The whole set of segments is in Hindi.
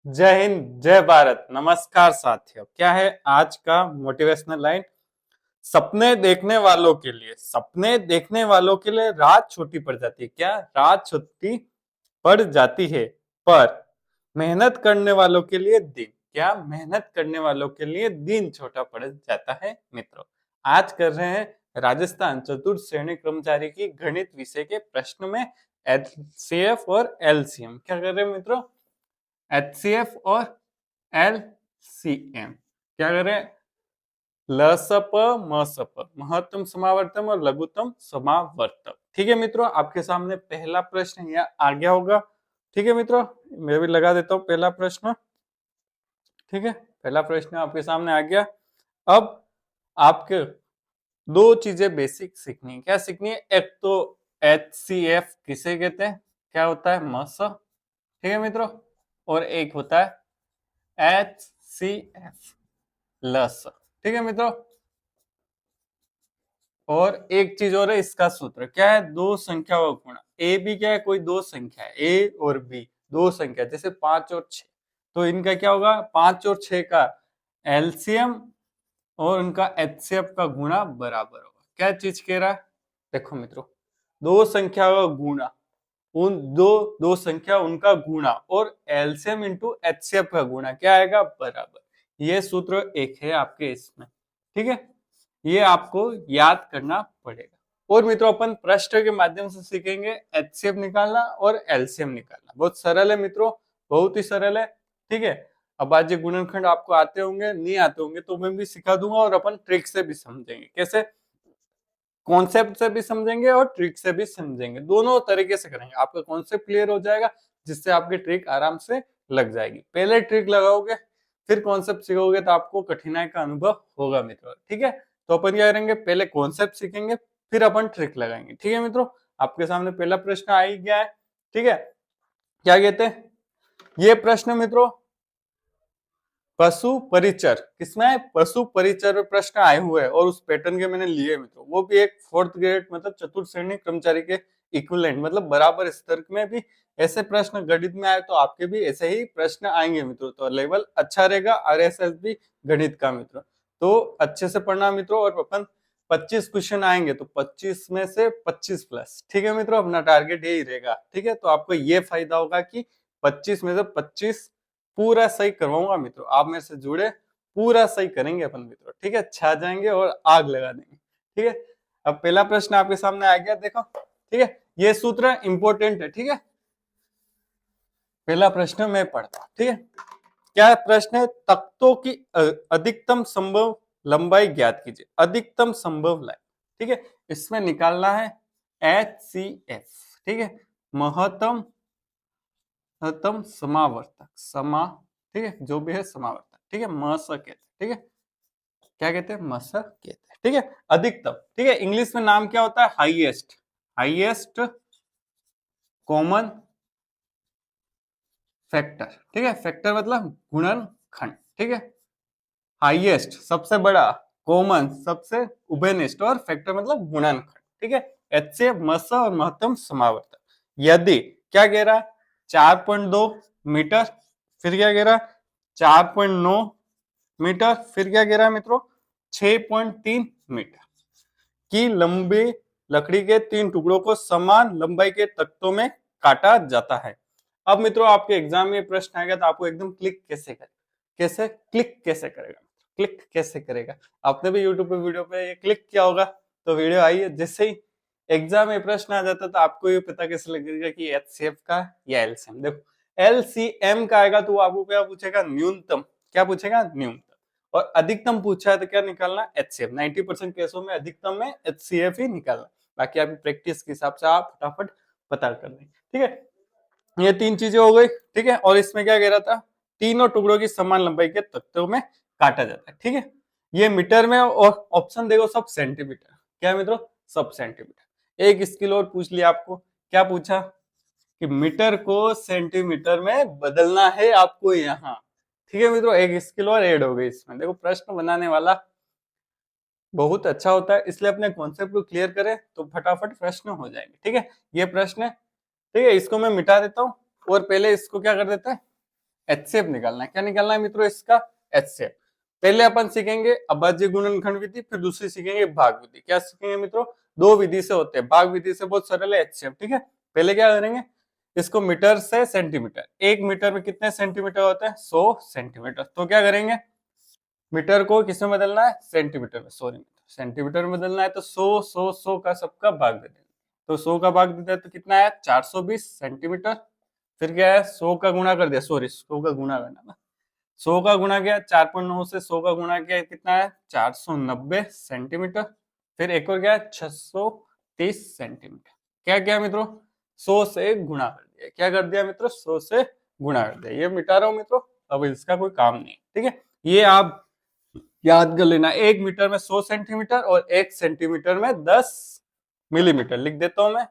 जय हिंद, जय भारत। नमस्कार साथियों, क्या है आज का मोटिवेशनल लाइन? सपने देखने वालों के लिए, सपने देखने वालों के लिए रात छोटी पड़ जाती है। क्या रात छोटी पड़ जाती है? पर मेहनत करने वालों के लिए दिन, क्या मेहनत करने वालों के लिए दिन छोटा पड़ जाता है? मित्रों, आज कर रहे हैं राजस्थान चतुर्थ श्रेणी कर्मचारी की गणित विषय के प्रश्न में एचसीएफ और एलसीएम। क्या कर रहे हैं मित्रों? एचसीएफ और एलसीएम क्या करें? लसप मसप, महत्तम समावर्तन और लघुत्तम समावर्तक। ठीक है मित्रों, आपके सामने पहला प्रश्न यहाँ आ गया होगा। ठीक है मित्रों, मैं भी लगा देता हूँ पहला प्रश्न। ठीक है, पहला प्रश्न आपके सामने आ गया। अब आपके दो चीजें बेसिक सीखनी है। क्या सीखनी है? एक तो एचसीएफ किसे कहते हैं, क्या होता है? मस। ठीक है मित्रों, और एक होता है एचसीएफ, लस। ठीक है मित्रों, और एक चीज और है, इसका सूत्र क्या है? दो संख्या का गुणा। ए बी क्या है? कोई दो संख्या है, ए और बी दो संख्या, जैसे 5 और 6, तो इनका क्या होगा? 5 और 6 का एलसीएम और उनका एचसीएफ का गुणा बराबर होगा। क्या चीज कह रहा है? देखो मित्रों, दो संख्या का गुणा, उन दो संख्या उनका गुणा, और एलसीएम इंटू एचसीएफ का गुणा क्या आएगा? बराबर। ये सूत्र एक है आपके इसमें। ठीक है, ये आपको याद करना पड़ेगा। और मित्रों, अपन प्रश्न के माध्यम से सीखेंगे एचसीएफ निकालना और एलसीएम निकालना। बहुत सरल है मित्रों, बहुत ही सरल है। ठीक है, अब आज ये गुणनखंड आपको आते होंगे, नहीं आते होंगे तो मैं भी सिखा दूंगा, और अपन ट्रिक से भी समझेंगे। कैसे? कॉन्सेप्ट से भी समझेंगे और ट्रिक से भी समझेंगे, दोनों तरीके से करेंगे। आपका कॉन्सेप्ट क्लियर हो जाएगा, जिससे आपकी ट्रिक आराम से लग जाएगी। पहले ट्रिक लगाओगे, फिर कॉन्सेप्ट सीखोगे, तो आपको कठिनाई का अनुभव होगा मित्रों। ठीक है, तो अपन क्या करेंगे? पहले कॉन्सेप्ट सीखेंगे, फिर अपन ट्रिक लगाएंगे। ठीक है मित्रों, आपके सामने पहला प्रश्न आ ही गया है। ठीक है, क्या कहते हैं ये प्रश्न मित्रों? पशु परिचर, किसमें है? पशु परिचर में प्रश्न आए हुए हैं, और उस पैटर्न के मैंने लिए मित्रों। वो भी एक फोर्थ ग्रेड मतलब चतुर्थ श्रेणी कर्मचारी के इक्विवेलेंट, मतलब बराबर स्तर में भी ऐसे प्रश्न गणित में आए, तो आपके भी ऐसे ही प्रश्न आएंगे मित्रों। तो लेवल अच्छा रहेगा आरएसएस भी गणित का मित्रों। तो अच्छे से पढ़ना मित्रों, और अपन 25 क्वेश्चन आएंगे, तो 25 में से 25 प्लस। ठीक है मित्रों, अपना टारगेट यही रहेगा। ठीक है, तो आपको ये फायदा होगा कि 25 में से 25 पूरा सही करवाऊंगा मित्रों। आप मेरे से जुड़े, पूरा सही करेंगे अपन मित्रों। ठीक है, छा जाएंगे और आग लगा देंगे। ठीक है, अब पहला प्रश्न आपके सामने आ गया, देखो। ठीक है, ये सूत्र इंपॉर्टेंट है। ठीक है, पहला प्रश्न मैं पढ़ता हूं। ठीक है, क्या प्रश्न है? तख्तों की अधिकतम संभव लंबाई ज्ञात कीजिए। अधिकतम संभव लाइन। ठीक है, इसमें निकालना है एचसीएफ। ठीक है, महत्तम महत्तम समावर्तक, ठीक है, जो भी है समावर्तक। ठीक है, मस कहते हैं। ठीक है, क्या कहते हैं? मस कहते हैं। ठीक है, अधिकतम। ठीक है, इंग्लिश में नाम क्या होता है? Highest, highest common factor. ठीक है, फैक्टर मतलब गुणनखंड। ठीक है, हाईएस्ट सबसे बड़ा, कॉमन सबसे उभयनिष्ठ, और फैक्टर मतलब गुणनखंड। ठीक है, एचसीएफ, मस और महत्तम समावर्तक। यदि क्या कह रहा है? 4.2 मीटर, फिर क्या कह रहा है? 4.9 मीटर, फिर क्या कह रहा है मित्रों? 6.3 मीटर की लंबी लकड़ी के 3 टुकड़ों को समान लंबाई के तख्तों में काटा जाता है। अब मित्रों, आपके एग्जाम में प्रश्न आएगा, तो आपको एकदम क्लिक कैसे करेगा? कैसे क्लिक कैसे करेगा? क्लिक कैसे करेगा? आपने भी यूट्यूब पे वीडियो पे ये क्लिक किया होगा, तो वीडियो आई है, जैसे ही एग्जाम में प्रश्न आ जाता, तो आपको ये पता कैसे लगेगा कि एचसीएफ का या एलसीएम। देखो, एलसीएम का आएगा, तो वो आपको क्या पूछेगा? न्यूनतम। क्या पूछेगा? न्यूनतम। और अधिकतम पूछा है, तो क्या निकालना? एचसीएफ। 90% केसों में अधिकतम में एचसीएफ ही निकालना। बाकी आपकी प्रैक्टिस के हिसाब से आप फटाफट पता कर लें। ठीक है, ये तीन चीजें हो गई। ठीक है, और इसमें क्या कह रहा था? तीनों टुकड़ों की समान लंबाई के तख्तों में काटा जाता है। ठीक है, ये मीटर में, और ऑप्शन देखो सब सेंटीमीटर। क्या है मित्रों? सब सेंटीमीटर। एक स्किल और पूछ लिया आपको। क्या पूछा? कि मीटर को सेंटीमीटर में बदलना है आपको यहाँ। ठीक है मित्रों, एक स्किल और ऐड हो गई इसमें। देखो, प्रश्न बनाने वाला बहुत अच्छा होता है, इसलिए अपने कॉन्सेप्ट को क्लियर करें तो फटाफट प्रश्न हो जाएंगे। ठीक है, ये प्रश्न है। ठीक है, इसको मैं मिटा देता हूँ, और पहले इसको क्या कर देते हैं? HCF निकालना है। क्या निकालना है मित्रों इसका? HCF। पहले अपन सीखेंगे अभाज्य गुणनखंड विधि, फिर दूसरी सीखेंगे भाग विधि। क्या सीखेंगे मित्रों? दो विधि से होते हैं, भाग विधि से बहुत सरल है HCF, ठीक है। पहले क्या करेंगे, इसको मीटर से सेंटीमीटर, 1 मीटर में कितने सेंटीमीटर होते हैं? 100 सेंटीमीटर। तो क्या करेंगे, मीटर को किसमें बदलना है? सेंटीमीटर में, सॉरी सेंटीमीटर में बदलना है, तो 100 का सबका भाग दे देंगे। तो 100 का भाग देते हैं तो कितना है? 420 सेंटीमीटर। फिर क्या है, 100 का गुणा कर दिया, सॉरी 100 का गुणा करना ना, 100 का गुणा किया 4.9 से, 100 का गुणा किया कितना है? 490 सेंटीमीटर। फिर एक और क्या है? 630 सेंटीमीटर। क्या किया मित्रों? 100 से गुणा कर दिया। क्या कर दिया मित्रों? 100 से गुणा कर दिया। ये मिटा रहा हूं मित्रों, अब इसका कोई काम नहीं, ठीक है। ये आप याद कर लेना, 1 मीटर में 100 सेंटीमीटर और 1 सेंटीमीटर में 10 मिलीमीटर लिख देता हूं मैं।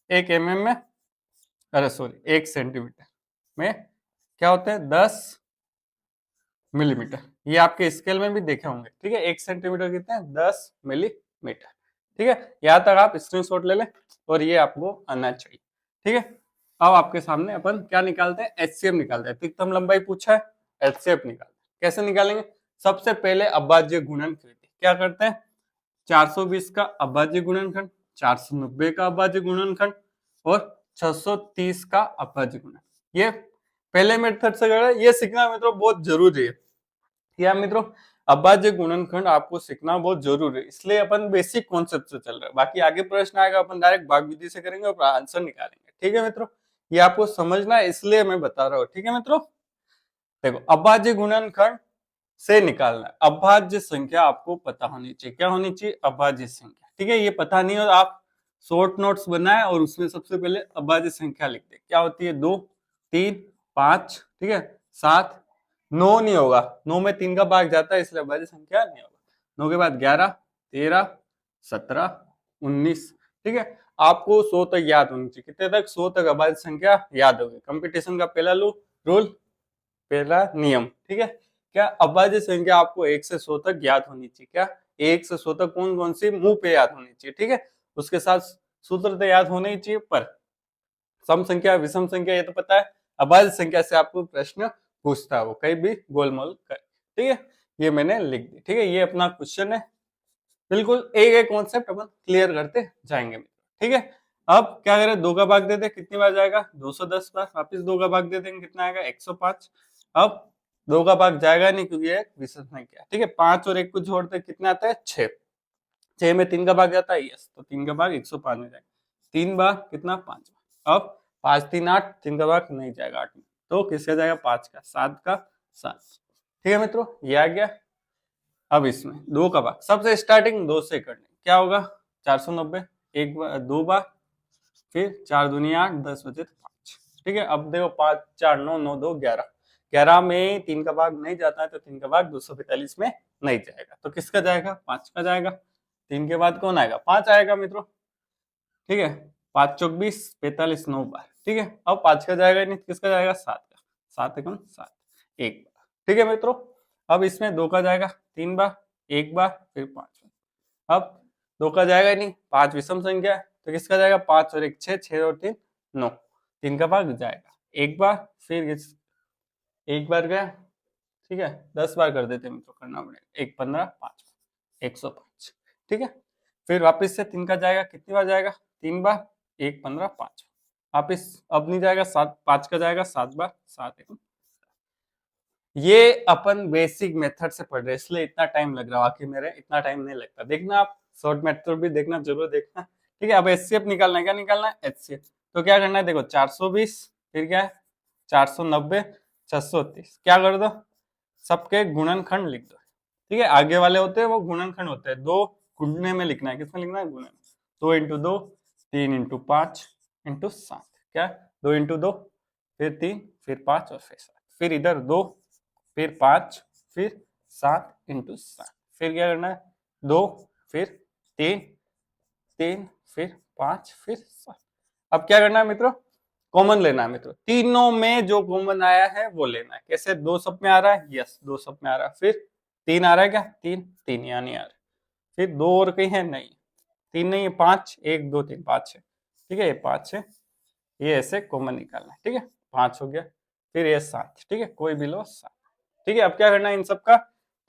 1 mm में, अरे सॉरी 1 सेंटीमीटर में क्या होते हैं? 10 मिलीमीटर। ये आपके स्केल में भी देखे होंगे, ठीक है। 1 सेंटीमीटर कितने हैं? 10 मिलीमीटर, ठीक है। यहां तक आप स्क्रीनशॉट ले लें और ये आपको आना चाहिए, ठीक है। अब आपके सामने अपन क्या निकालते हैं? HCF निकालते हैं। अधिकतम लंबाई पूछा है, HCF निकालते हैं। कैसे निकालेंगे? सबसे पहले अभाज्य गुणनखंड। क्या करते हैं? 420 का अभाज्य गुणनखंड, 490 का अभाज्य गुणनखंड और 630 का अभाज्य गुणनखंड। ये पहले मेथड से कर, ये सीखना मित्रों बहुत जरूरी है। क्या मित्रों, अभाज्य गुणनखंड आपको सीखना बहुत जरूरी है, इसलिए अपन बेसिक कॉन्सेप्ट से चल रहे हैं। बाकी आगे प्रश्न आएगा अपन डायरेक्ट भाग विधि से करेंगे और आंसर निकालेंगे, ठीक है मित्रों। ये आपको समझना है इसलिए मैं बता रहा हूँ, ठीक है मित्रों। देखो, अभाज्य गुणनखंड से निकालना है, अभाज्य संख्या आपको पता होनी चाहिए। क्या होनी चाहिए? अभाज्य संख्या, ठीक है। ये पता नहीं हो, आप शॉर्ट नोट्स बनाए और उसमें सबसे पहले अभाज्य संख्या लिख दे। क्या होती है? 2, 3, 5, ठीक है, 7, 9 नहीं होगा, 9 में 3 का भाग जाता है, इसलिए अभाज्य संख्या नहीं होगा। 9 के बाद 11, 13, 17, 19, ठीक है। आपको 100 तक याद होनी चाहिए। कितने तक? 100 तक अभाज्य संख्या याद होगी। कंपटीशन का पहला रूल, पहला नियम, ठीक है। क्या अभाज्य संख्या आपको 1 से 100 तक याद होनी चाहिए। क्या 1 से 100 तक कौन कौन सी मुंह पे याद होनी चाहिए, ठीक है। उसके साथ सूत्र तो याद होने ही चाहिए, पर सम संख्या, विषम संख्या ये तो पता है। अभाज्य संख्या से आपको प्रश्न पूछता है, वो कहीं भी गोलमोल कर, ठीक है। ये मैंने लिख दी, ठीक है। ये अपना क्वेश्चन है, बिल्कुल एक एक कॉन्सेप्ट अपन क्लियर करते जाएंगे, ठीक है। अब क्या करें? 2 का भाग दे दे, कितनी बार जाएगा? 210 बार। वापिस 2 का भाग दे देंगे, कितना आएगा? 105। अब 2 का भाग जाएगा नहीं क्योंकि ये विषम संख्या, ठीक है। 5 और 1 को जोड़ते कितना आता है? 6। 6 में 3 का भाग जाता है, यस, तो 3 का भाग 105 में जाएगा। 3 बार कितना? 5 बार। अब 5 3 8, 3 का भाग नहीं जाएगा 8 में, तो किसका जाएगा? 5 का, 7 का 7, ठीक है मित्रों, ये आ गया। अब इसमें 2 का भाग, सबसे स्टार्टिंग 2 से करनी, क्या होगा? 490, एक बार 2 बार, फिर 4 दूनी 8, 10 बचे तो 5, ठीक है। अब देखो 5 4 9 9 2 11, 11 में 3 का भाग नहीं जाता है, तो 3 का भाग 245 में नहीं जाएगा, तो किसका जाएगा? 5 का जाएगा। 3 के बाद कौन आएगा? 5 आएगा मित्रों, ठीक है। 5 चौक 20, 45 9 बार, ठीक है। अब 5 का जाएगा नहीं, किसका जाएगा? 7 का, 7 एकम 7, एक बार, ठीक है मित्रों। अब इसमें 2 का जाएगा 3 बार, एक बार, फिर 5 बार। अब 2 का जाएगा नहीं, 5 विषम संख्या है, तो किसका जाएगा? 5 और 1 6, 6 और 3 9, 3 का भाग जाएगा एक बार, फिर एक बार गया, ठीक है। 10 बार कर देते मित्रों, करना पड़ेगा, 1 15 5 105, ठीक है। फिर वापस से 3 का जाएगा, कितनी बार जाएगा? 3 बार, 1 15 5, वापिस अब नहीं जाएगा, 7 5 का जाएगा 7 बार, 7 1। ये अपन बेसिक मेथड से पढ़ रहे हैं, इसलिए इतना टाइम लग रहा है, बाकी मेरे इतना टाइम नहीं लगता। देखना आप शॉर्ट मेथड भी देखना, जरूर देखना, ठीक है। अब HCF निकालना है। क्या निकालना है? HCF। तो क्या करना है? देखो 420, फिर क्या है? 490, 630, क्या कर दो? सबके गुणनखंड लिख दो, ठीक है। आगे वाले होते हैं वो गुणनखंड होते हैं, 2 गुणने में लिखना है। किसमें लिखना है? गुणन। 2 इंटू 2, 3 इंटू 5 इंटू 7, क्या? 2 इंटू 2, फिर 3, फिर 5 और फिर 7, फिर इधर 2, फिर 5, फिर 7 इंटू 7, फिर क्या करना है? 2, फिर 3, 3, फिर 5, फिर 7। अब क्या करना है मित्रों? कॉमन लेना है मित्रों, तीनों में जो कॉमन आया है वो लेना है। कैसे? 2 सब में आ रहा है, यस 2 सब में आ रहा है। फिर 3 आ रहा है, क्या? 3 यहाँ नहीं आ रहा। फिर 2 और कहीं है? नहीं, 3 नहीं है, 5 1 2 3 5 है, ठीक है। ये 5 है, ये ऐसे कॉमन निकालना है, ठीक है। 5 हो गया, फिर ये 7, ठीक है, कोई भी लो 7, ठीक है। अब क्या करना है इन सबका,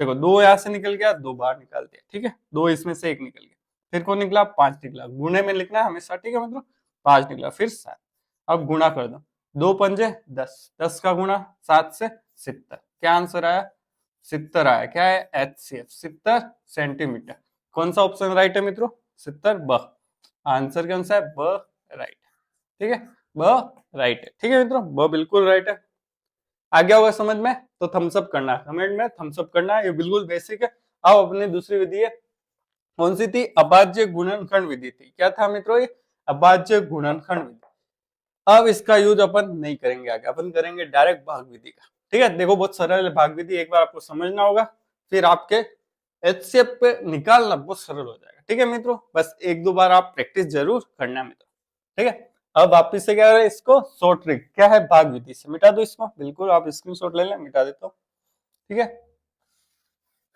देखो 2 यहाँ से निकल गया, 2 बाहर निकाल दिया, ठीक है, 2 इसमें से 1 निकल गया, फिर कौन निकला, 5 निकला, गुणे में लिखना है हमेशा, ठीक है मित्रों, 5 निकला, फिर 7, अब गुणा कर दो, 2 पंजे 10, 10 का गुणा 7 से 70, क्या आंसर आया, 70 आया, क्या है HCF 70 सेंटीमीटर। कौन सा ऑप्शन राइट है मित्रों, 70 ब, आंसर कौन सा है, ब राइट, ठीक है, ब राइट है, ठीक है मित्रों, ब बिल्कुल राइट है। आ गया होगा समझ में, तो थम्स अप करना है, कमेंट में थम्स अप करना है, ये बिल्कुल बेसिक है। अब अपनी दूसरी विधि है, कौन सी थी, अभाज्य गुणनखंड विधि थी, क्या था मित्रों ये, अभाज्य गुणनखंड विधि। अब इसका यूज अपन नहीं करेंगे आगे, अपन करेंगे डायरेक्ट भाग विधि का, ठीक है। देखो बहुत सरल है भाग विधि, एक बार आपको समझना होगा, फिर आपके HCF पे निकालना बहुत सरल हो जाएगा, ठीक है मित्रों, बस 1-2 बार आप प्रैक्टिस जरूर करना मित्रों, ठीक है। अब वापिस से क्या है, इसको शॉर्ट ट्रिक क्या है, भाग विधि से मिटा दो इसको, बिल्कुल आप स्क्रीनशॉट ले लें, मिटा देता हूँ, ठीक है,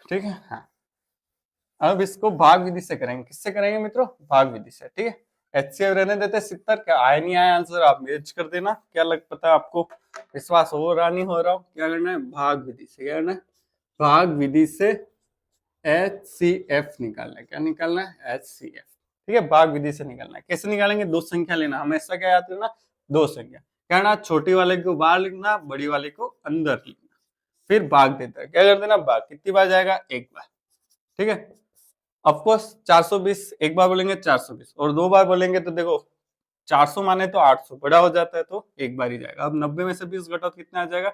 ठीक है, हाँ। अब इसको भाग विधि से करेंगे, किससे करेंगे मित्रों, भाग विधि से, ठीक है। HCF रहने देते 70, क्या आया नहीं आया आंसर आप मैच कर देना, क्या लग पता आपको विश्वास हो रहा नहीं हो रहा हो, क्या करना है, भाग विधि से, क्या करना है, भाग विधि से HCF निकालना है, क्या निकालना है, HCF, ठीक है, भाग विधि से निकालना है। कैसे निकालेंगे, 2 संख्या लेना, हमेशा क्या याद रखना, 2 संख्या, क्या करना, छोटी वाले को बाहर लिखना, बड़ी वाले को अंदर लिखना, फिर भाग देता है, क्या कर देना, भाग कितनी बार जाएगा, 1 बार, ठीक है। ऑफकोर्स 420 एक बार बोलेंगे 420, और 2 बार बोलेंगे तो देखो 400 माने तो 800 बड़ा हो जाता है, तो एक बार ही जाएगा। अब 90 में से 20 घटाओ कितना आ जाएगा,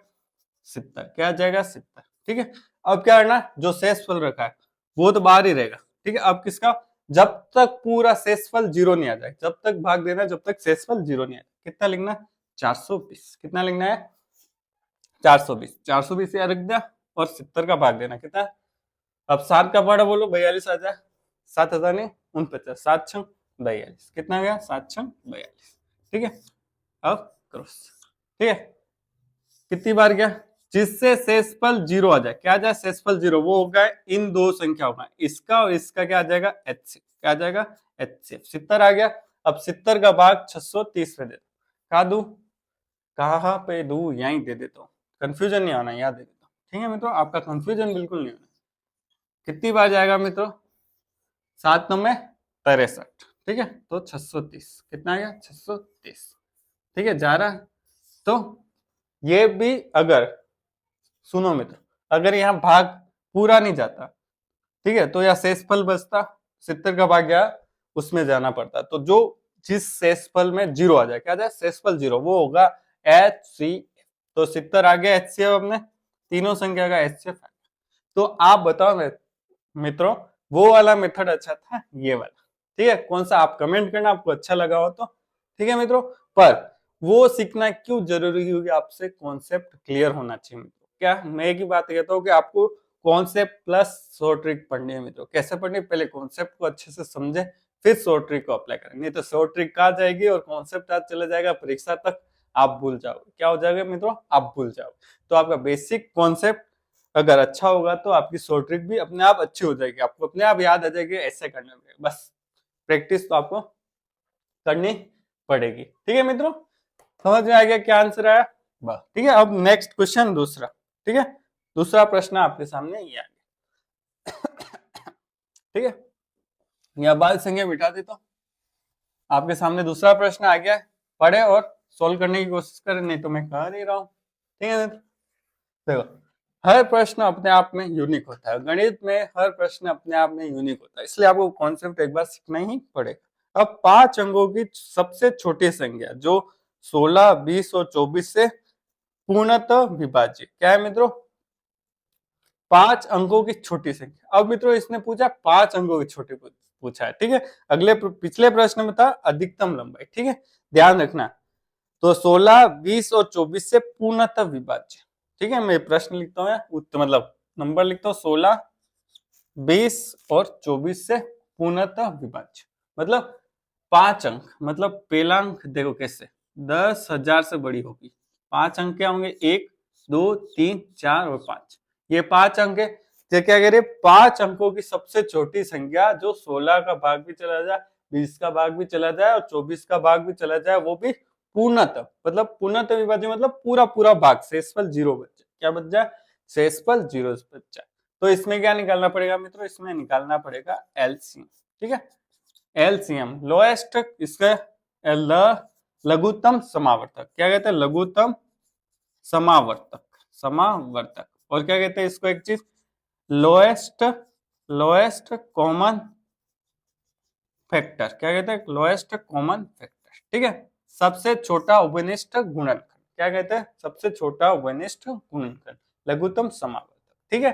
70, क्या आ जाएगा, 70, ठीक है। अब क्या करना, जो शेषफल रखा है वो तो बाहर ही रहेगा, ठीक है। अब किसका, जब तक पूरा शेषफल 0 नहीं आ जाए, जब तक भाग देना जब तक शेषफल 0 नहीं आ जाए, कितना लिखना, 420, कितना लिखना है, 420, 420 यहाँ रख दिया, और 70 का भाग देना कितना, अब 7 का पाड़ा बोलो, 42 आ जाए, 7,000 नहीं 49, 7 छंग 42, कितना गया, 7 छंग 42, ठीक है। अब क्रॉस, ठीक है, कितनी बार गया, जिससे शेषफल 0 आ जाए, क्या आ जाए, शेषफल 0, वो होगा इन 2 संख्याओं का, इसका और इसका क्या आ जाएगा, HCF, क्या आ जाएगा, HCF, 70 आ गया। अब 70 का भाग 630 पे दे दो, कहा दू, कहाँ पे दू, यहीं दे देता हूँ, कंफ्यूजन नहीं आना, याद दे देता हूँ, ठीक है मित्रों, आपका कंफ्यूजन बिल्कुल नहीं होना। कितनी बार जाएगा मित्रों, 7 9 में 63, ठीक है, तो 630, कितना आ गया, 630, ठीक है, जा रहा है। तो ये भी अगर, सुनो मित्र, अगर यहाँ भाग पूरा नहीं जाता, ठीक है, तो यह शेषफल बचता, 70 का भाग गया, उसमें जाना पड़ता, तो जो जिस शेषफल में 0 आ जाए, क्या आ जाए, शेषफल 0, वो होगा HCF, तो 70 आ गया HCF, अपने तीनों संख्या का HCF। तो आप बताओ मित्रों, वो वाला मेथड अच्छा था, ये वाला, ठीक है, कौन सा, आप कमेंट करना, आपको अच्छा लगा हो तो, ठीक है मित्रों। पर वो सीखना क्यों जरूरी है, आपसे कॉन्सेप्ट क्लियर होना चाहिए मित्रों। क्या मैं एक ही बात कहता हूँ कि आपको कॉन्सेप्ट प्लस शॉर्ट ट्रिक पढ़नी है मित्रों। कैसे पढ़नी है, पहले कॉन्सेप्ट को अच्छे से समझे, फिर शॉर्ट ट्रिक को अप्लाई करें, नहीं तो शॉर्ट ट्रिक कहाँ जाएगी और कॉन्सेप्ट आज चला जाएगा, परीक्षा तक आप भूल जाओगे। क्या हो जाएगा मित्रों, आप भूल जाओगे। तो आपका बेसिक कॉन्सेप्ट अगर अच्छा होगा तो आपकी शॉर्ट ट्रिक भी अपने आप अच्छी हो जाएगी, आपको अपने आप याद आ जाएगी ऐसे करने में, बस प्रैक्टिस तो आपको करनी पड़ेगी, ठीक है मित्रों। समझ में आ गया क्या आंसर आया, बस, ठीक है। अब नेक्स्ट क्वेश्चन दूसरा, ठीक है, दूसरा प्रश्न आपके सामने ये आ गया, ठीक है, यह बाल संख्या मिटा देता हूं, आपके सामने दूसरा प्रश्न आ गया है, पढ़े और सोल्व करने की कोशिश करें, नहीं तो मैं कह नहीं रहा हूं, ठीक है मित्र। देखो, हर प्रश्न अपने आप में यूनिक होता है, गणित में हर प्रश्न अपने आप में यूनिक होता है, इसलिए आपको कॉन्सेप्ट एक बार सीखना ही पड़ेगा। अब 5 अंकों की सबसे छोटी संख्या जो 16, 20 और 24 से पूर्णतः विभाज्य, क्या है मित्रों, 5 अंकों की छोटी संख्या। अब मित्रों इसने पूछा 5 अंकों की छोटी पूछा है, ठीक है। अगले पिछले प्रश्न में था अधिकतम लंबाई, ठीक है, ध्यान रखना। तो 16, 20 और 24 से पूर्णतः विभाज्य, ठीक है। मैं प्रश्न लिखता हूँ, मतलब नंबर लिखता हूँ, 16, 20 और 24 से पूर्णतः विभाज्य, मतलब 5 अंक, मतलब पहला अंक देखो कैसे 10,000 से बड़ी होगी, 5 अंक क्या होंगे, 1 2 3 4 और 5, ये 5 अंक है। तो क्या कह रहे, 5 अंकों की सबसे छोटी संख्या जो 16 का भाग भी चला जाए, 20 का भाग भी चला जाए और 24 का भाग भी चला जाए, वो भी पूर्णतः मतलब पूर्णतः विभाज्य मतलब पूरा पूरा भाग, शेषफल 0 बच जाए। क्या बच जाए? शेषफल 0 बच जाए। तो इसमें क्या निकालना पड़ेगा मित्रों? इसमें निकालना पड़ेगा एलसीएम। ठीक है, एलसीएम लोएस्ट, इसका लघुत्तम समावर्तक, क्या कहते हैं? लघुत्तम समावर्तक, समावर्तक। और क्या कहते हैं इसको? एक चीज, लोएस्ट, लोएस्ट कॉमन फैक्टर, क्या कहते हैं? Lowest common factor. ठीक है, सबसे छोटा उभयनिष्ठ गुणनखंड, क्या कहते हैं? सबसे छोटा उभयनिष्ठ गुणनखंड, लघुत्तम समावर्तक। ठीक है,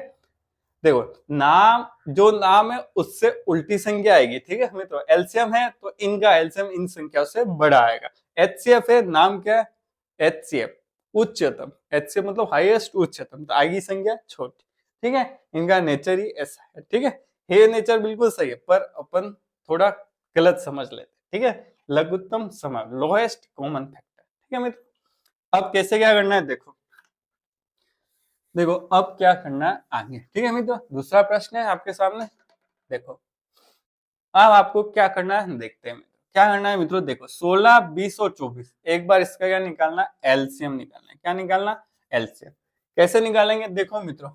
देखो नाम, जो नाम है उससे उल्टी संख्या आएगी। ठीक है मित्रों, एलसीएम है तो इनका एलसीएम इन संख्याओं से बड़ा आएगा। एचसीएफ है, नाम क्या है? एचसीएफ उच्चतम, एचसीएफ मतलब हाईएस्ट, उच्चतम, तो आएगी संख्या छोटी। ठीक है, इनका नेचर ही ऐसा है। ठीक है, ये नेचर बिल्कुल सही है, पर अपन थोड़ा गलत समझ लेते। ठीक है, लघुत्तम समावर्तक, लोएस्ट कॉमन फैक्टर। ठीक है मित्र, अब कैसे क्या करना है देखो, देखो अब क्या करना है आगे। ठीक है मित्रों, दूसरा प्रश्न है आपके सामने, देखो अब आपको क्या करना है देखते हैं। क्या करना है मित्रों? देखो 16, 20 और 24, एक बार इसका क्या निकालना? एलसीएम निकालना है। क्या निकालना? एलसीएम। कैसे निकालेंगे? देखो मित्रों,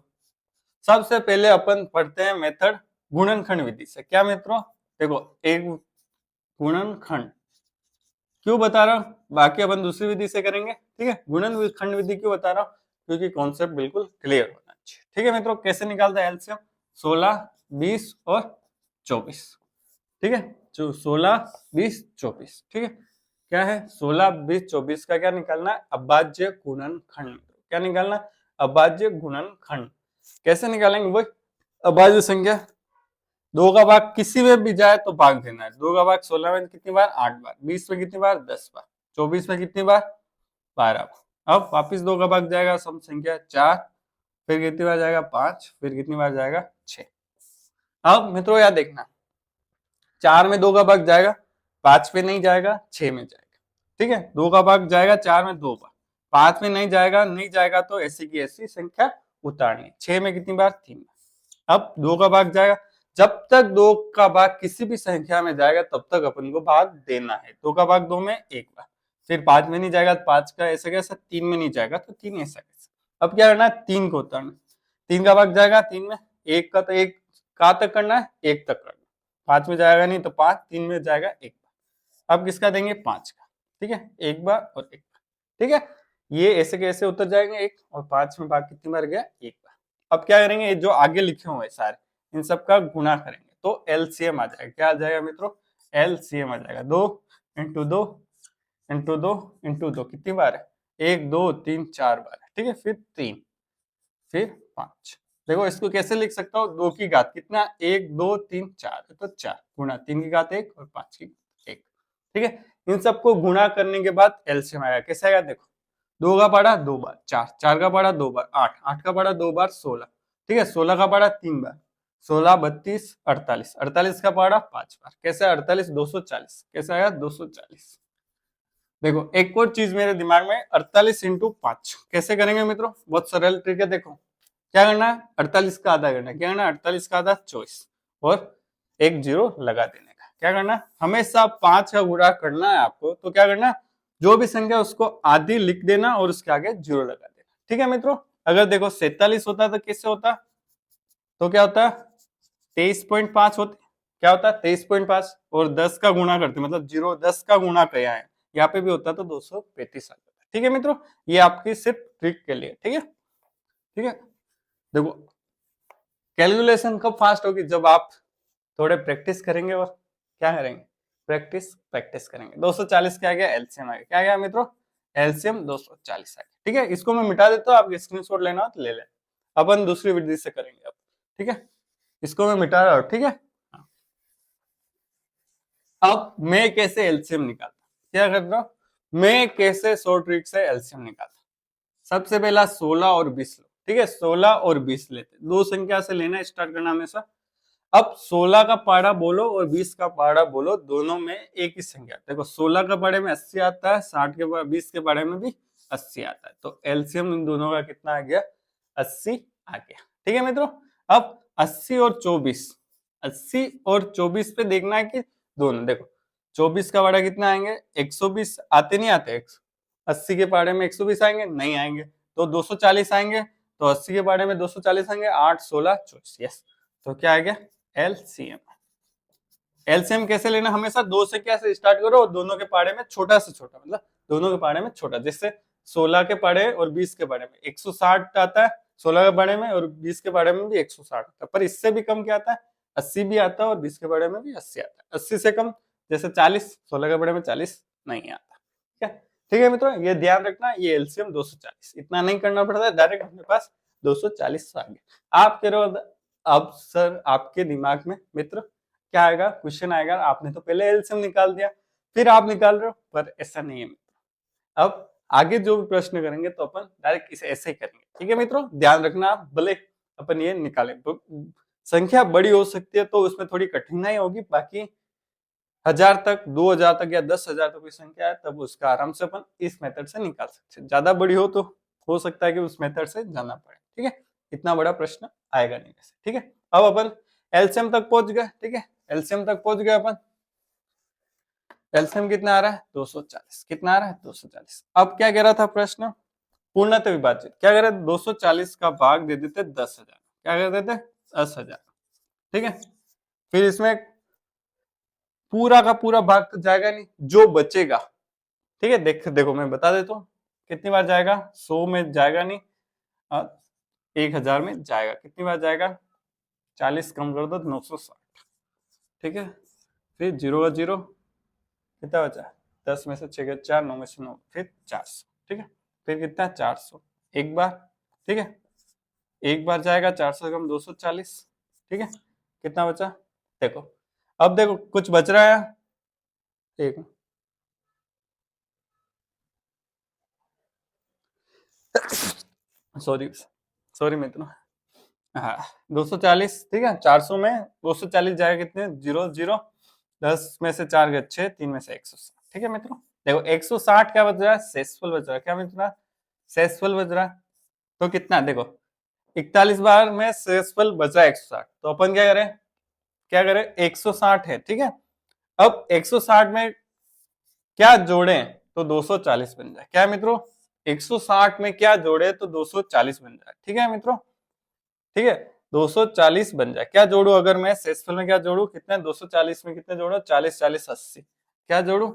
सबसे पहले अपन पढ़ते हैं मेथड गुणनखंड विधि से। क्या मित्रों? देखो एक गुणनखंड क्यों बता रहा हूं, बाकी अपन दूसरी विधि से करेंगे। ठीक है, गुणनखंड विधि क्यों बता रहा हूं? क्योंकि कॉन्सेप्ट बिल्कुल क्लियर होना चाहिए। ठीक है मित्रों, कैसे निकालता है एलसीएम? 16, 20 और 24। ठीक है, जो 16, 20, 24। ठीक है, क्या है? 16, 20, 24 का क्या निकालना है? अभाज्य गुणनखंड। क्या निकालना? अभाज्य गुणनखंड। कैसे निकालेंगे? वो अभाज्य संख्या, दो का भाग किसी में भी जाए तो भाग देना है। दो का भाग 16 में कितनी बार? 8 बार। 20 में कितनी बार? 10 बार। 24 में कितनी बार? 12 बार। अब वापिस दो का भाग जाएगा सम संख्या 4, फिर कितनी बार जाएगा? 5, फिर कितनी बार जाएगा? 6। अब मित्रों याद देखना, 4 में दो का भाग जाएगा, 5 में नहीं जाएगा, 6 में जाएगा। ठीक है, दो का भाग जाएगा 4 में 2 बार, 5 में नहीं जाएगा, नहीं जाएगा तो ऐसी की ऐसी संख्या उतारनी। 6 में कितनी बार? 3 बार। अब दो का भाग जाएगा, जब तक दो का भाग किसी भी संख्या में जाएगा तब तक अपन को भाग देना है। दो का भाग दो में एक बार, फिर 5 में नहीं जाएगा तो 5 का ऐसा कैसा, 3 में नहीं जाएगा तो 3 ऐसा कैसा। अब क्या करना है? 3 को उतारना। 3 का भाग जाएगा 3 में, एक का तो एक कहाँ तक करना है? 1 तक करना। 5 में जाएगा नहीं तो 5, 3 में जाएगा 1 बार। अब किसका देंगे? 5 का। ठीक है, एक बार और एक बार। ठीक है, ये ऐसे कैसे उतर जाएंगे? 1 और 5 में भाग कितनी बार गया? 1 बार। अब क्या करेंगे? जो आगे लिखे हुए सारे इन सब का गुणा करेंगे तो एलसीएम आ जाएगा। क्या आ जाएगा मित्रों? एलसीएम आ जाएगा। 2 इंटू 2 इंटू 2 इंटू 2 कितनी बार है? 1, 2, 3, 4 बार है। ठीक है, फिर 3, फिर 5। देखो इसको कैसे लिख सकता हूँ? 2 की घात कितना? 1, 2, 3, 4, तो 4 गुणा 3 की घात 1 और 5 की 1। ठीक है, इन सबको गुणा करने के बाद एलसीएम आएगा। कैसे आएगा? देखो 2 का पाड़ा 2 बार 4, 4 का पाड़ा 2 बार 8, 8 का पाड़ा 2 बार 16। ठीक है, 16 का पाड़ा 3 बार, 16, 32, 48, 48 का पाड़ा 5 बार। कैसे? 48, 240। कैसे आया? 240। देखो एक और चीज मेरे दिमाग में, 48 इंटू 5 कैसे करेंगे मित्रों? बहुत सरल ट्रिक है। देखो क्या करना है? 48 का आधा करना है। क्या करना है? 48 का आधा 24 और एक जीरो लगा देने का। क्या करना है? हमेशा 5 का गुणा करना है आपको, तो क्या करना है? जो भी संख्या उसको आधी लिख देना और उसके आगे जीरो लगा देना। ठीक है मित्रों, अगर देखो 47 होता तो कैसे होता? तो क्या होता? 23.5 होते। क्या होता? 23.5 और 10 का गुणा करते, मतलब 0 10 का गुणा किया है, यहाँ पे भी होता तो 235 आ जाता। ठीक है मित्रों, ये आपकी सिर्फ ट्रिक के लिए। ठीक है, ठीक है। देखो कैलकुलेशन कब फास्ट होगी? जब आप थोड़े प्रैक्टिस करेंगे और क्या करेंगे? प्रैक्टिस प्रैक्टिस करेंगे। 240 क्या आ गया? एलसीएम आ गया। क्या गया मित्रों? एलसीएम 240 आ गया। ठीक है, इसको मैं मिटा देता हूँ, आप स्क्रीनशॉट लेना हो तो ले लें। अपन दूसरी विधि से करेंगे अब। ठीक है, इसको मैं मिटा रहा हूँ। ठीक है, अब मैं कैसे एलसीएम निकालता? क्या कर रहा हूँ मैं? कैसे शॉर्ट ट्रिक से एलसीएम निकालता? सबसे पहला 16 और 20 लो। ठीक है, 16 और 20 लेते, दो संख्या से लेना स्टार्ट करना हमेशा। अब 16 का पाड़ा बोलो और 20 का पाड़ा बोलो, दोनों में एक ही संख्या। देखो 16 का पाड़े में 80 आता है, 60 के 20 के पाड़े में भी 80 आता है, तो एलसीएम इन दोनों का कितना आ गया? 80 आ गया। ठीक है मित्रों, अब 80 और 24, 80 और 24 पे देखना है कि दोनों, देखो 24 का पाड़ा कितना आएंगे? 120 आते नहीं आते? 80 के पहाड़े में 120 आएंगे, नहीं आएंगे, तो 240 आएंगे, तो 80 के पहाड़े में 240 आएंगे, 8, 16, 24, यस। तो क्या आ गया एलसीएम। एलसीएम कैसे लेना, हमेशा दो से क्या से स्टार्ट करो और दोनों के पहाड़े में छोटा से छोटा, मतलब दोनों के पहाड़े में छोटा, जैसे 16 के पहाड़े और 20 के पहाड़े में 160 आता है, 16 के पहाड़े में और 20 के पहाड़े में भी 160 आता है, पर इससे भी कम क्या आता है 80 भी आता है और 20 के पहाड़े में भी 80 आता है। 80 से कम जैसे 40, 16 के पहाड़े में 40 नहीं आता। ठीक है, ठीक है मित्रों, ये ध्यान रखना, ये एलसीएम 240, इतना नहीं करना पड़ता है, डायरेक्ट अपने पास 240 आ गया। आप कह रहे हो अब सर आपके दिमाग में मित्र क्या आएगा, क्वेश्चन आएगा, आपने तो पहले एलसीएम निकाल दिया फिर आप निकाल रहे हो, पर ऐसा नहीं है मित्रों। अब आगे जो भी प्रश्न करेंगे तो अपन डायरेक्ट इसे ऐसे ही करेंगे। ठीक है मित्रों, ध्यान रखना, आप भले अपन ये निकालें, संख्या बड़ी हो सकती है तो उसमें थोड़ी कठिनाई होगी, बाकी 1000 तक, 2000 तक या 10,000 तक कोई संख्या है तब उसका आराम से अपन इस मेथड से निकाल सकते हैं। ज्यादा बड़ी हो तो हो सकता है कि उस मेथड से जाना पड़े। ठीक है, इतना बड़ा प्रश्न आएगा नहीं वैसे। ठीक है, अब अपन एलसीएम तक पहुंच गए। ठीक है, एलसीएम तक पहुंच गए अपन। एलसीएम कितना आ रहा है 240, कितना आ रहा है 240। अब क्या कह रहा था प्रश्न, पूर्णतः विभाजित, क्या कह रहे 240 का भाग दे देते 10,000, क्या कर देते 10,000। ठीक है, फिर इसमें पूरा का पूरा भाग तो जाएगा नहीं, जो बचेगा, ठीक है, देखो मैं बता देता हूँ कितनी बार जाएगा, 100 में जाएगा नहीं, 1000 में जाएगा, कितनी बार जाएगा, 40 कम कर दो 960। ठीक है, फिर 0 का 0, कितना बचा, 10 में से 6 गए 4, 9 में से 9, फिर 400। ठीक है, फिर कितना 400 एक बार। ठीक है, एक बार जाएगा 400 कम 240। ठीक है, कितना बचा, देखो अब देखो कुछ बच रहा है, एक सॉरी सॉरी मित्रों, हाँ 240। ठीक है, 400 में 240 जाएगा कितने, 0 0, 10 में से 4 गए 6, 3 में से 160। ठीक है मित्रों, देखो 160 क्या बच रहा है, शेषफल बच रहा है, क्या बच रहा है, शेषफल बच रहा है। तो कितना देखो 41 बार में शेषफल बचा 160, तो अपन क्या करें, क्या करें 160 है। ठीक है, अब 160 में क्या जोड़े तो 240 बन जाए, क्या मित्रों 160 में क्या जोड़े तो 240 बन जाए। ठीक है मित्रों, ठीक है 240 बन जाए, क्या जोड़ू अगर मैं शेषफल में क्या जोड़ू, कितने 240 में कितने जोड़ो, 40 40 80, क्या जोड़ू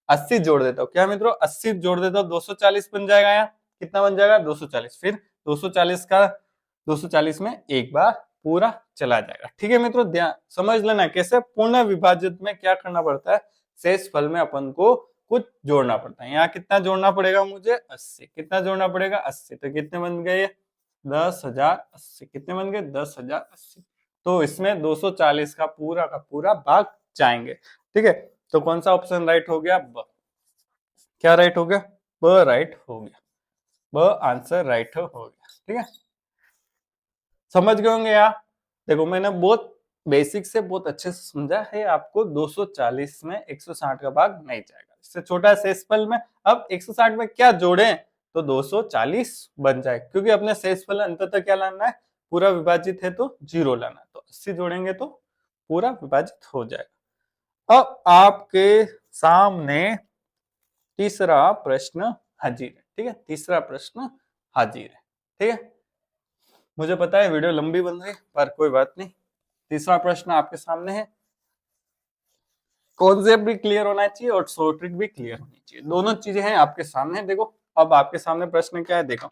80 जोड़ देता हूँ, क्या मित्रों 80 जोड़ देता हूँ 240 बन जाएगा, यहाँ कितना बन जाएगा 240, फिर 240 का 240 में एक बार पूरा चला जाएगा। ठीक है मित्रों, ध्यान समझ लेना कैसे पूर्ण विभाजित में क्या करना पड़ता है, शेषफल में अपन को कुछ जोड़ना पड़ता है। यहाँ कितना जोड़ना पड़ेगा मुझे 80, कितना जोड़ना पड़ेगा 80, तो कितने बन गए 10,080, कितने बन गए 10,080, तो इसमें 240 का पूरा भाग जाएंगे। ठीक है, तो कौन सा ऑप्शन राइट हो गया, ब, क्या राइट हो गया, ब राइट हो गया, ब आंसर राइट हो गया। ठीक है, समझ गए होंगे यार, देखो मैंने बहुत बेसिक से बहुत अच्छे से समझा है आपको, 240 में 160 का भाग नहीं जाएगा, इससे छोटा शेषफल में अब 160 में क्या जोड़े तो 240 बन जाए, क्योंकि अपने शेषफल अंततः क्या लाना है, पूरा विभाजित है तो 0 लाना, तो 80 जोड़ेंगे तो पूरा विभाजित हो जाएगा। अब आपके सामने तीसरा प्रश्न हाजिर है। ठीक है, तीसरा प्रश्न हाजिर है। ठीक है, मुझे पता है वीडियो लंबी बन रही है पर कोई बात नहीं, तीसरा प्रश्न आपके सामने है, कॉन्सेप्ट भी क्लियर होना चाहिए और शॉर्ट ट्रिक भी क्लियर होनी चाहिए, दोनों चीजें हैं आपके सामने। देखो अब आपके सामने प्रश्न क्या है, देखो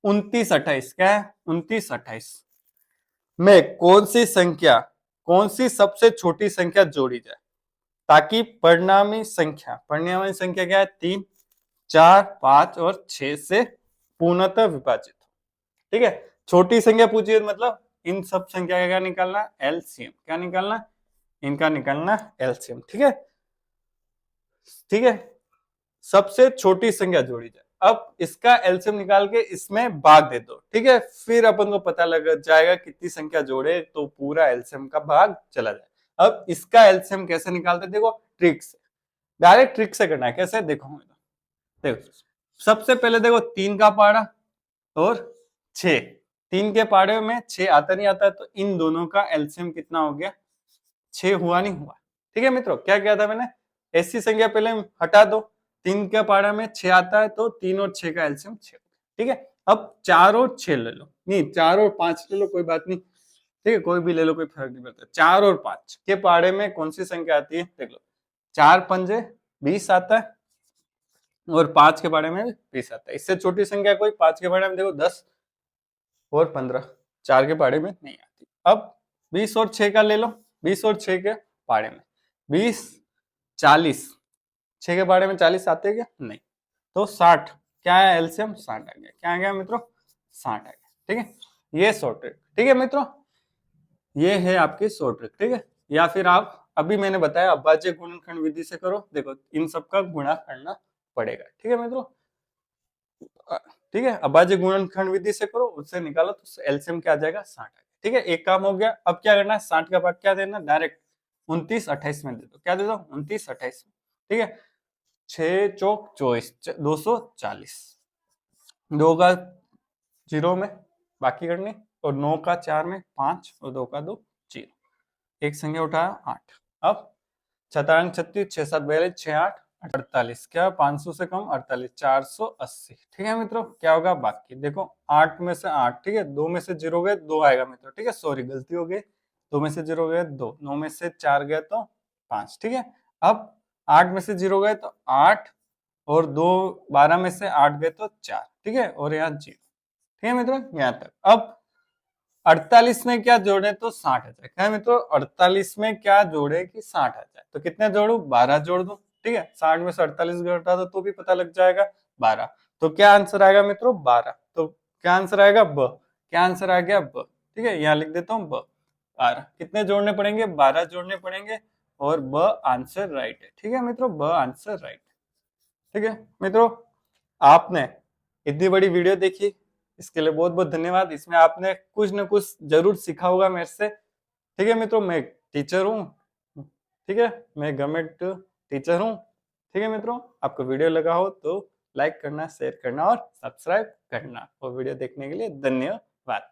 29 28, क्या है 29 28 में कौन सी संख्या, कौन सी सबसे छोटी संख्या जोड़ी जाए ताकि परिणामी संख्या क्या है 3 4 5 और 6 से पूर्णतः विभाजित हो। ठीक है, छोटी संख्या पूछिए मतलब इन सब संख्या का क्या निकालना, एलसीएम, क्या निकालना, इनका निकालना एलसीएम। ठीक है, ठीक है, सबसे छोटी संख्या जोड़ी जाए, अब इसका एलसीएम निकाल के इसमें भाग दे दो। ठीक है, फिर अपन को पता लग जाएगा कितनी संख्या जोड़े तो पूरा एलसीएम का भाग चला जाए। अब इसका एलसीएम कैसे निकालते, देखो ट्रिक से, डायरेक्ट ट्रिक से करना है, कैसे देखो देखो सबसे पहले देखो 3 का पाड़ा और 6, 3 के पाड़े में 6 आता नहीं आता, तो इन दोनों का एलसीएम कितना हो गया 6 हुआ नहीं हुआ। ठीक है मित्रों, क्या किया था मैंने, ऐसी संख्या पहले हटा दो, 3 के पहाड़े में 6 आता है तो 3 और 6 का एलसीएम 6। ठीक है, अब 4 और 6 ले लो, नहीं 4 और 5 ले लो, कोई बात नहीं, ठीक है, कोई भी ले लो, कोई फर्क नहीं पड़ता। 4 और 5 के पहाड़े में कौन सी संख्या आती है, देख लो, 4 पंजे 20 आता है और 5 के पहाड़े में 20 आता है। इससे छोटी संख्या कोई 5 के पहाड़े में देखो 10 और 15, 4 के पहाड़े में नहीं आती। अब 20 और 6 का ले लो, 20 और 6 के पहाड़े में 20 40, 6 के पहाड़े में 40 आते हैं क्या, नहीं, तो 60, क्या है एलसीएम 60 आ गया, क्या आ गया मित्रों 60 आ गया। ठीक है, ये शॉर्ट ट्रिक, ठीक है मित्रों, ये है आपकी शॉर्ट ट्रिक। ठीक है, या फिर आप अभी मैंने बताया अभाज्य गुणनखंड विधि से करो, देखो इन सब का गुणा करना पड़ेगा। ठीक है मित्रों, ठीक है, अभाज्य गुणनखंड विधि से करो, उससे निकालो तो एलसीएम क्या आ जाएगा 60 आ गया। ठीक है, एक काम हो गया। अब क्या करना है, 60 का भाग क्या देना, डायरेक्ट 29 28 में दे दो, क्या दे दो 29 28 में। ठीक है, 6 चौक 24, 240, 2 का 0 में बाकी करनी, और 9 का 4 में 5 और 2 का 2 0, एक संख्या उठाया 8। अब 7 36 6 7 42 6 8 48, क्या 500 से कम 48, 480। ठीक है मित्रों, क्या होगा बाकी, देखो 8 में से 8, ठीक है, 2 में से 0 गए 2 आएगा मित्रों। ठीक है, सॉरी गलती हो गई, 2 में से 0 गए 2, 9 में से 4 गए तो 5। ठीक है, अब 8 में से 0 गए तो 8 और 2, 12 में से 8 गए तो 4। ठीक है, और यहाँ 0। ठीक है मित्रों, यहाँ तक। अब 48 में क्या जोड़े तो 60 आ जाए, क्या मित्रों 48 में क्या जोड़े कि 60 आ जाए, तो कितने जोड़ू 12 जोड़ दो। ठीक है, 60 में से 48 घटा दो तो भी पता लग जाएगा 12, तो क्या आंसर आएगा मित्रों 12, तो क्या आंसर आएगा ब, क्या आंसर आ गया ब। ठीक है, यहाँ लिख देता हूँ ब, 12 कितने जोड़ने पड़ेंगे 12 जोड़ने पड़ेंगे, और ब आंसर राइट है। ठीक है मित्रों, ब आंसर राइट है। ठीक है मित्रों, आपने इतनी बड़ी वीडियो देखी, इसके लिए बहुत बहुत धन्यवाद। इसमें आपने कुछ न कुछ जरूर सीखा होगा मेरे से। ठीक है मित्रों, मैं टीचर हूँ, ठीक है, मैं गवर्नमेंट टीचर हूँ। ठीक है मित्रों, आपको वीडियो लगा हो तो लाइक करना, शेयर करना और सब्सक्राइब करना, और वीडियो देखने के लिए धन्यवाद।